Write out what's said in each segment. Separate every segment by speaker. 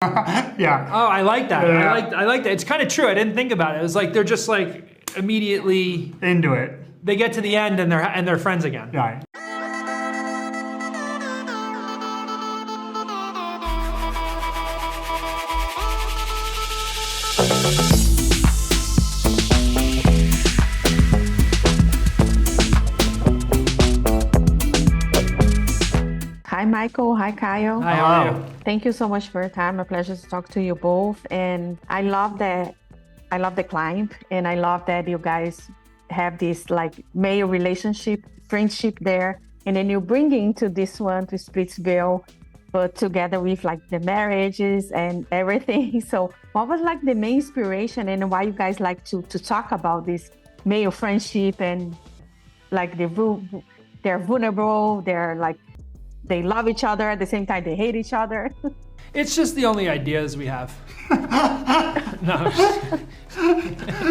Speaker 1: Yeah.
Speaker 2: Oh, I like that.
Speaker 1: Yeah.
Speaker 2: I like that. It's kind of true. I didn't think about it. It was like they're just like immediately
Speaker 1: Into it.
Speaker 2: they get to the end and they're friends again.
Speaker 1: Right.
Speaker 3: Hi, Michael. Hi, Kyle.
Speaker 2: Hi, how are you?
Speaker 3: Thank you so much for your time. A pleasure to talk to you both. And I love that. I love the climb, and I love that you guys have this like male relationship, friendship there, and then you bring into this one to Splitsville, but together with like the marriages and everything. So, what was like the main inspiration, and why you guys like to talk about this male friendship and like they're vulnerable, they're like. They love each other at the same time. They hate each other.
Speaker 2: It's just the only ideas we have. No,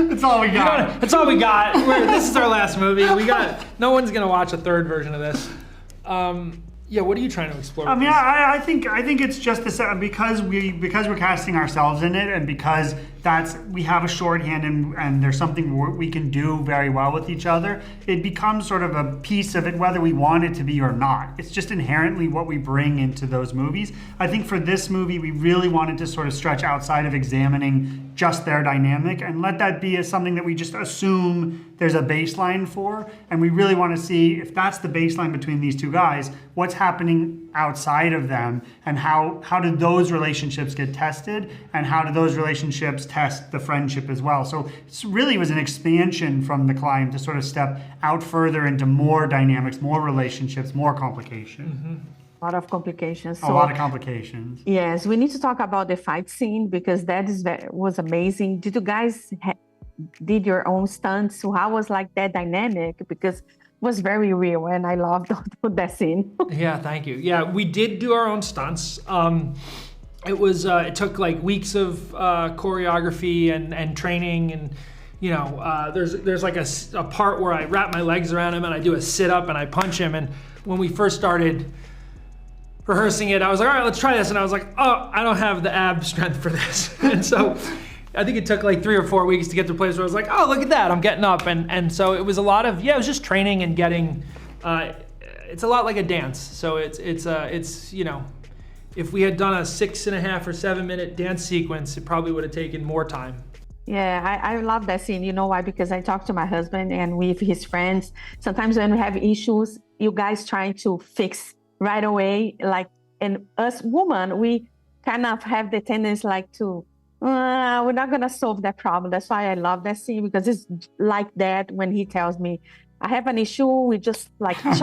Speaker 1: That's all we got.
Speaker 2: that's all we got. This is our last movie. No one's gonna watch a third version of this. Yeah, what are you trying to explore?
Speaker 1: I mean, I think it's just this because we're casting ourselves in it, and because we have a shorthand and there's something we can do very well with each other. It becomes sort of a piece of it, whether we want it to be or not. It's just inherently what we bring into those movies. I think for this movie, we really wanted to sort of stretch outside of examining just their dynamic and let that be something that we just assume there's a baseline for, and we really want to see if that's the baseline between these two guys, what's happening outside of them, and how do those relationships get tested, and how do those relationships test the friendship as well. So it really was an expansion from the climb to sort of step out further into more dynamics, more relationships, more complication.
Speaker 2: Mm-hmm.
Speaker 3: A lot of complications.
Speaker 1: A lot of complications.
Speaker 3: Yes, we need to talk about the fight scene because that was amazing. Did you guys did your own stunts? So how was like that dynamic? Because it was very real and I loved that scene.
Speaker 2: Yeah, thank you. Yeah, we did do our own stunts. It took like weeks of choreography and training, and you know, there's like a part where I wrap my legs around him and I do a sit up and I punch him. And when we first started rehearsing it, I was like, all right, let's try this. And I was like, oh, I don't have the ab strength for this. And so I think it took like 3 or 4 weeks to get to a place where I was like, oh, look at that, I'm getting up. And so it was a lot of, it was just training and getting, it's a lot like a dance. So it's you know, if we had done a 6.5 or 7 minute dance sequence, it probably would have taken more time.
Speaker 3: Yeah, I love that scene. You know why? Because I talk to my husband and with his friends. Sometimes when we have issues, you guys trying to fix right away. Like, and us women, we kind of have the tendency like to, we're not going to solve that problem. That's why I love that scene, because it's like that when he tells me, I have an issue, we just like try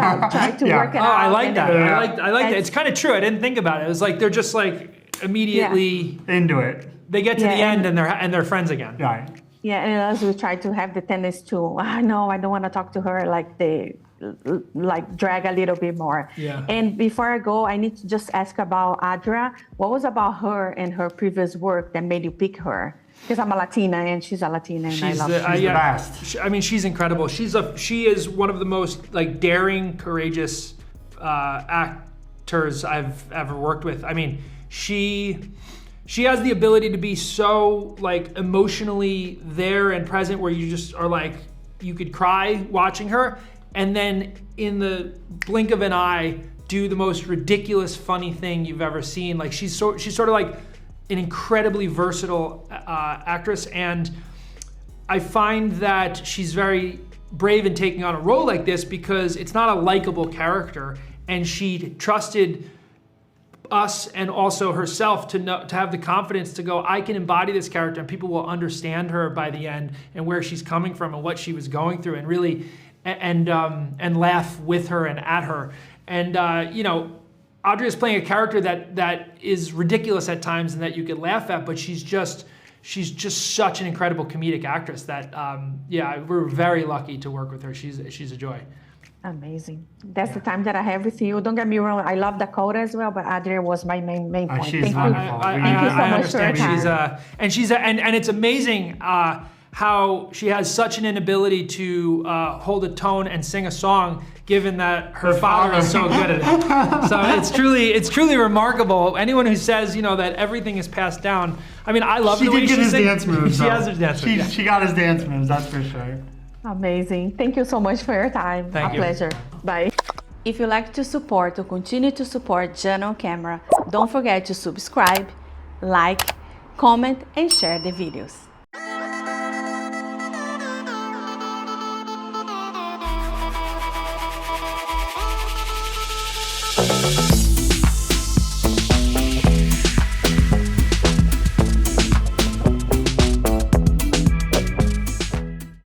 Speaker 3: to work it out.
Speaker 2: I like that.
Speaker 1: Yeah.
Speaker 2: I like that. It's kind of true. I didn't think about it. It was like they're just like immediately
Speaker 1: into it.
Speaker 2: They get to the end and they're friends again.
Speaker 1: Right.
Speaker 3: Yeah, and as we try to have the tendency to, no, I don't want to talk to her, like they like drag a little bit more.
Speaker 2: Yeah.
Speaker 3: And before I go, I need to just ask about Adria. What was about her and her previous work that made you pick her? Because I'm a Latina and she's a Latina, and I love her.
Speaker 1: She's the best.
Speaker 2: I mean, she's incredible. She is one of the most like daring, courageous actors I've ever worked with. I mean, she has the ability to be so like emotionally there and present, where you just are like, you could cry watching her, and then in the blink of an eye do the most ridiculous, funny thing you've ever seen. Like she's sort of like an incredibly versatile actress, and I find that she's very brave in taking on a role like this because it's not a likable character, and she trusted us and also herself to have the confidence to go, I can embody this character and people will understand her by the end and where she's coming from and what she was going through, and really and laugh with her and at her. And you know, Adria's playing a character that is ridiculous at times and that you could laugh at, but she's just such an incredible comedic actress that we're very lucky to work with her. She's a joy.
Speaker 3: Amazing. That's the time that I have with you. Don't get me wrong, I love Dakota as well, but Adria was my main point.
Speaker 1: She's
Speaker 3: Thank
Speaker 1: wonderful.
Speaker 3: you so much for your
Speaker 2: understand.
Speaker 3: time.
Speaker 2: And it's amazing how she has such an inability to hold a tone and sing a song, given that her father is so good at it. So it's truly remarkable. Anyone who says, you know, that everything is passed down. I mean, I love the way she sings.
Speaker 1: She did get his dance moves.
Speaker 2: She has her dance moves.
Speaker 1: She got his dance moves, that's for sure.
Speaker 3: Amazing. Thank you so much for your time.
Speaker 2: Thank you.
Speaker 3: A pleasure. Bye.
Speaker 4: If you like to support or continue to support Jana on Camera, don't forget to subscribe, like, comment, and share the videos.